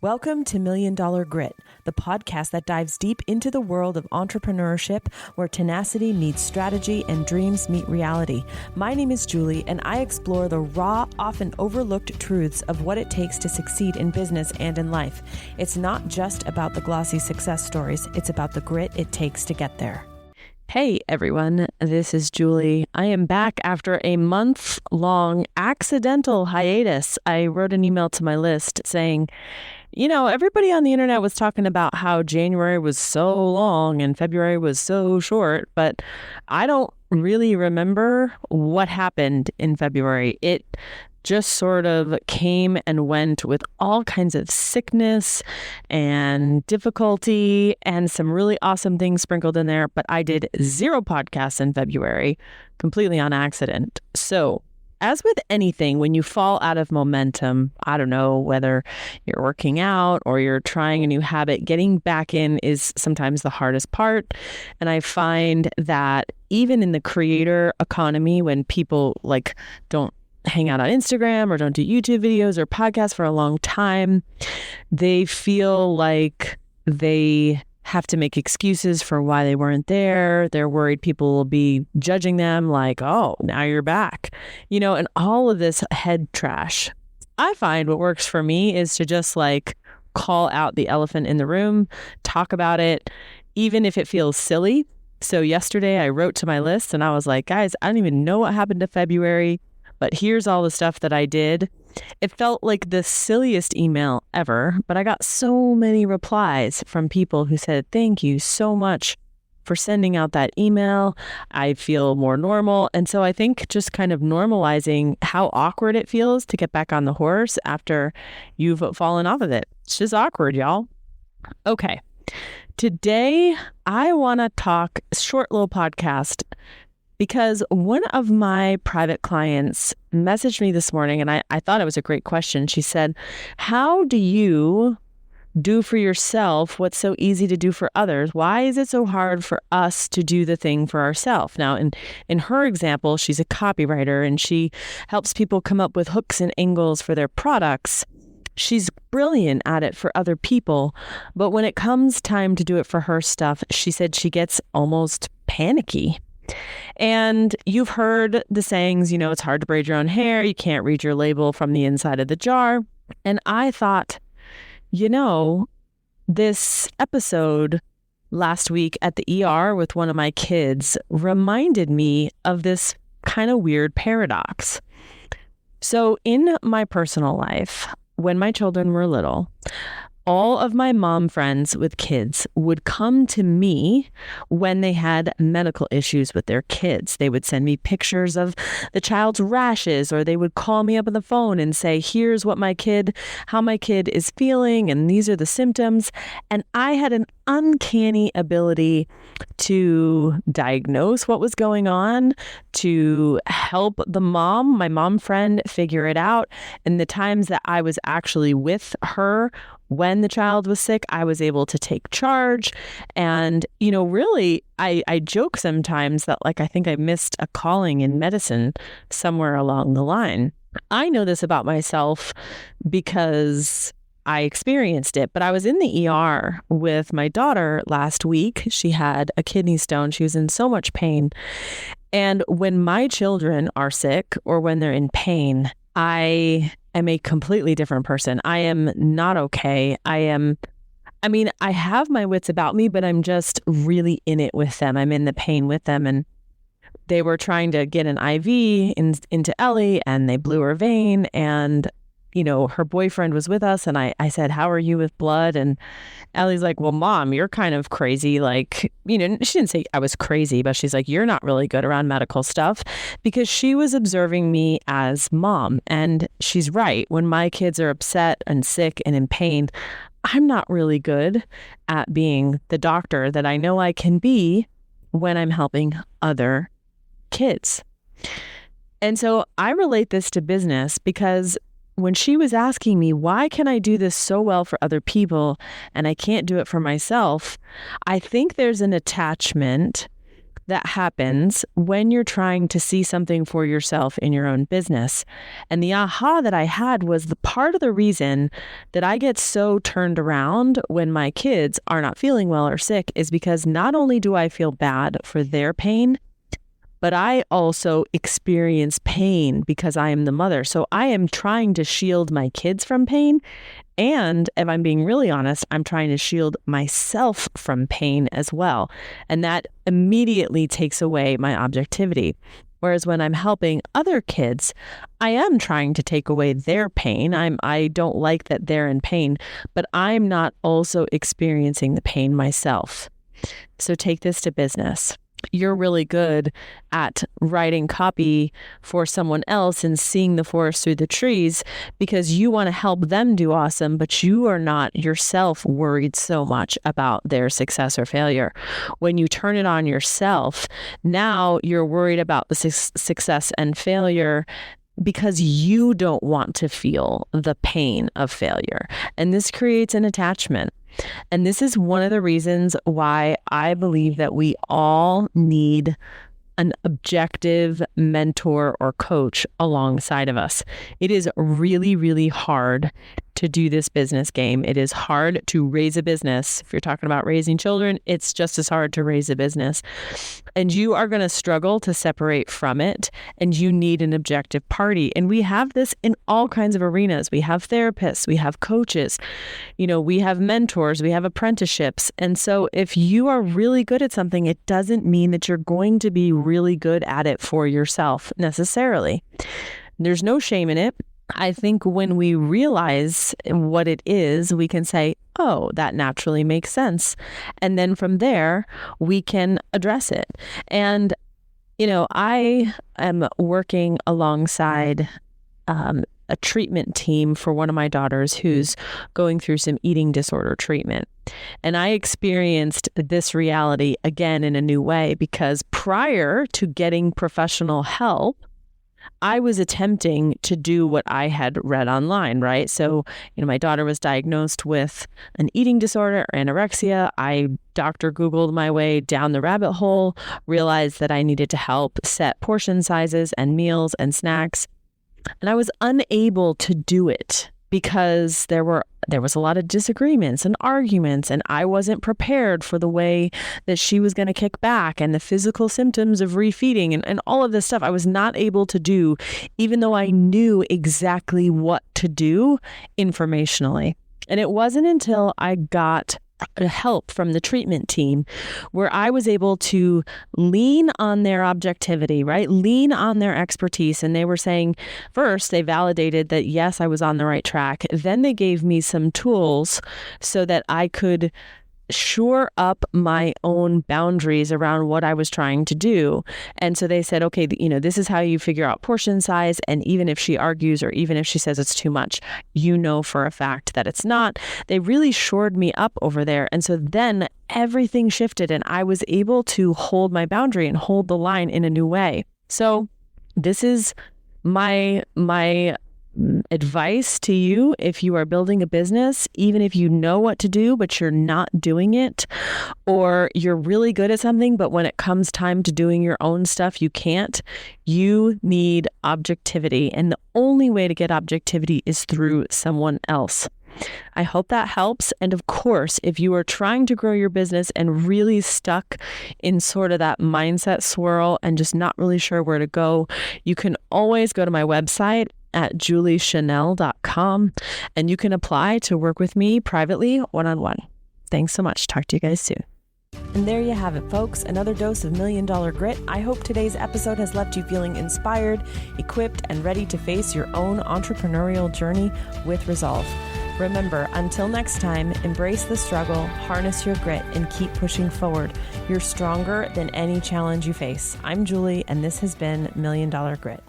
Welcome to Million Dollar Grit, the podcast that dives deep into the world of entrepreneurship where tenacity meets strategy and dreams meet reality. My name is Julie, and I explore the raw, often overlooked truths of what it takes to succeed in business and in life. It's not just about the glossy success stories, it's about the grit it takes to get there. Hey everyone, this is Julie. I am back after a month-long accidental hiatus. I wrote an email to my list saying, everybody on the internet was talking about how January was so long and February was so short, but I don't really remember what happened in February. It just sort of came and went with all kinds of sickness and difficulty and some really awesome things sprinkled in there. But I did 0 podcasts in February, completely on accident. So as with anything, when you fall out of momentum, I don't know whether you're working out or you're trying a new habit, getting back in is sometimes the hardest part. And I find that even in the creator economy, when people don't hang out on Instagram or don't do YouTube videos or podcasts for a long time, they feel like they have to make excuses for why they weren't there. They're worried people will be judging them like, oh, now you're back, and all of this head trash. I find what works for me is to just call out the elephant in the room, talk about it, even if it feels silly. So yesterday I wrote to my list and I was like, guys, I don't even know what happened to February, but here's all the stuff that I did. It felt like the silliest email ever, but I got so many replies from people who said, thank you so much for sending out that email. I feel more normal. And so I think just kind of normalizing how awkward it feels to get back on the horse after you've fallen off of it. It's just awkward, y'all. Okay. Today, I want to talk short little podcast because one of my private clients messaged me this morning and I thought it was a great question. She said, how do you do for yourself what's so easy to do for others? Why is it so hard for us to do the thing for ourselves? Now, in her example, she's a copywriter and she helps people come up with hooks and angles for their products. She's brilliant at it for other people. But when it comes time to do it for her stuff, she said she gets almost panicky. And you've heard the sayings, it's hard to braid your own hair. You can't read your label from the inside of the jar. And I thought, this episode last week at the ER with one of my kids reminded me of this kind of weird paradox. So in my personal life, when my children were little, all of my mom friends with kids would come to me when they had medical issues with their kids. They would send me pictures of the child's rashes, or they would call me up on the phone and say, here's how my kid is feeling, and these are the symptoms. And I had an uncanny ability to diagnose what was going on, to help my mom friend figure it out. And the times that I was actually with her when the child was sick, I was able to take charge. And, really, I joke sometimes that I think I missed a calling in medicine somewhere along the line. I know this about myself because I experienced it, but I was in the ER with my daughter last week. She had a kidney stone. She was in so much pain. And when my children are sick or when they're in pain, I am a completely different person. I am not okay. I have my wits about me, but I'm just really in it with them. I'm in the pain with them. And they were trying to get an IV into Ellie and they blew her vein. And her boyfriend was with us and I said, how are you with blood? And Ellie's like, well, Mom, you're kind of crazy. She didn't say I was crazy, but she's like, you're not really good around medical stuff, because she was observing me as mom. And she's right. When my kids are upset and sick and in pain, I'm not really good at being the doctor that I know I can be when I'm helping other kids. And so I relate this to business because when she was asking me, why can I do this so well for other people and I can't do it for myself? I think there's an attachment that happens when you're trying to see something for yourself in your own business. And the aha that I had was the part of the reason that I get so turned around when my kids are not feeling well or sick is because not only do I feel bad for their pain, but I also experience pain because I am the mother. So I am trying to shield my kids from pain. And if I'm being really honest, I'm trying to shield myself from pain as well. And that immediately takes away my objectivity. Whereas when I'm helping other kids, I am trying to take away their pain. I don't like that they're in pain, but I'm not also experiencing the pain myself. So take this to business. You're really good at writing copy for someone else and seeing the forest through the trees because you want to help them do awesome, but you are not yourself worried so much about their success or failure. When you turn it on yourself, now you're worried about the success and failure because you don't want to feel the pain of failure. And this creates an attachment. And this is one of the reasons why I believe that we all need an objective mentor or coach alongside of us. It is really, really hard to do this business game. It is hard to raise a business. If you're talking about raising children, it's just as hard to raise a business. And you are going to struggle to separate from it, and you need an objective party. And we have this in all kinds of arenas. We have therapists, we have coaches, we have mentors, we have apprenticeships. And so if you are really good at something, it doesn't mean that you're going to be really good at it for yourself necessarily. There's no shame in it. I think when we realize what it is, we can say, oh, that naturally makes sense. And then from there, we can address it. And, I am working alongside a treatment team for one of my daughters who's going through some eating disorder treatment. And I experienced this reality again in a new way because prior to getting professional help, I was attempting to do what I had read online, right? So, my daughter was diagnosed with an eating disorder or anorexia. I Dr. Googled my way down the rabbit hole, realized that I needed to help set portion sizes and meals and snacks. And I was unable to do it because there was a lot of disagreements and arguments, and I wasn't prepared for the way that she was going to kick back and the physical symptoms of refeeding and all of this stuff I was not able to do, even though I knew exactly what to do informationally. And it wasn't until I got help from the treatment team where I was able to lean on their objectivity, right? Lean on their expertise. And they were saying, first, they validated that, yes, I was on the right track. Then they gave me some tools so that I could shore up my own boundaries around what I was trying to do. And so they said, okay, this is how you figure out portion size. And even if she argues or even if she says it's too much, for a fact that it's not. They really shored me up over there. And so then everything shifted and I was able to hold my boundary and hold the line in a new way. So this is my advice to you if you are building a business, even if you know what to do, but you're not doing it, or you're really good at something, but when it comes time to doing your own stuff, you can't. You need objectivity. And the only way to get objectivity is through someone else. I hope that helps. And of course, if you are trying to grow your business and really stuck in sort of that mindset swirl and just not really sure where to go, you can always go to my website at juliechanel.com and you can apply to work with me privately one-on-one. Thanks so much. Talk to you guys soon. And there you have it, folks. Another dose of $1 Million Grit. I hope today's episode has left you feeling inspired, equipped, and ready to face your own entrepreneurial journey with resolve. Remember, until next time, embrace the struggle, harness your grit, and keep pushing forward. You're stronger than any challenge you face. I'm Julie, and this has been $1 Million Grit.